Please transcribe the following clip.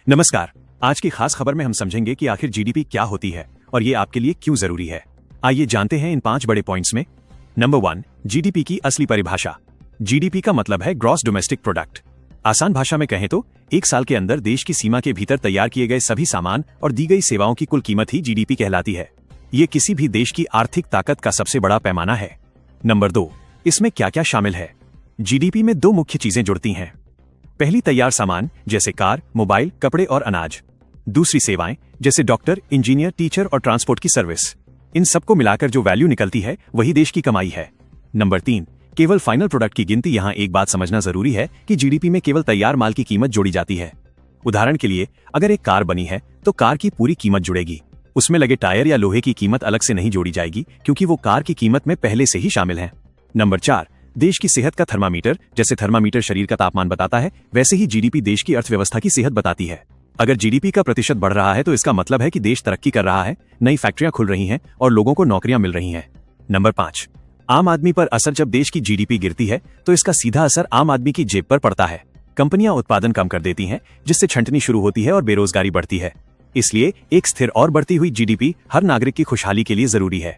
नमस्कार। आज की खास खबर में हम समझेंगे कि आखिर जीडीपी क्या होती है और ये आपके लिए क्यों जरूरी है। आइए जानते हैं इन 5 बड़े पॉइंट्स में। नंबर 1, जीडीपी की असली परिभाषा। जीडीपी का मतलब है ग्रॉस डोमेस्टिक प्रोडक्ट। आसान भाषा में कहें तो एक साल के अंदर देश की सीमा के भीतर तैयार किए गए सभी सामान और दी गई सेवाओं की कुल कीमत ही जीडीपी कहलाती है। ये किसी भी देश की आर्थिक ताकत का सबसे बड़ा पैमाना है। नंबर 2, इसमें क्या क्या शामिल है। जीडीपी में 2 मुख्य चीजें जुड़ती हैं। पहली तैयार सामान जैसे कार, मोबाइल, कपड़े और अनाज। दूसरी सेवाएं जैसे डॉक्टर, इंजीनियर, टीचर और ट्रांसपोर्ट की सर्विस। इन सबको मिलाकर जो वैल्यू निकलती है वही देश की कमाई है। नंबर 3, केवल फाइनल प्रोडक्ट की गिनती। यहाँ एक बात समझना जरूरी है कि जीडीपी में केवल तैयार माल की कीमत जोड़ी जाती है। उदाहरण के लिए अगर एक कार बनी है तो कार की पूरी कीमत जुड़ेगी, उसमें लगे टायर या लोहे की कीमत अलग से नहीं जोड़ी जाएगी क्योंकि वो कार की कीमत में पहले से ही शामिल है। नंबर 4, देश की सेहत का थर्मामीटर। जैसे थर्मामीटर शरीर का तापमान बताता है, वैसे ही जीडीपी देश की अर्थव्यवस्था की सेहत बताती है। अगर जीडीपी का प्रतिशत बढ़ रहा है तो इसका मतलब है कि देश तरक्की कर रहा है, नई फैक्ट्रियां खुल रही हैं और लोगों को नौकरियां मिल रही हैं। नंबर 5, आम आदमी पर असर। जब देश की जीडीपी गिरती है तो इसका सीधा असर आम आदमी की जेब पर पड़ता है। कंपनियां उत्पादन कम कर देती हैं, जिससे छंटनी शुरू होती है और बेरोजगारी बढ़ती है। इसलिए एक स्थिर और बढ़ती हुई जीडीपी हर नागरिक की खुशहाली के लिए जरूरी है।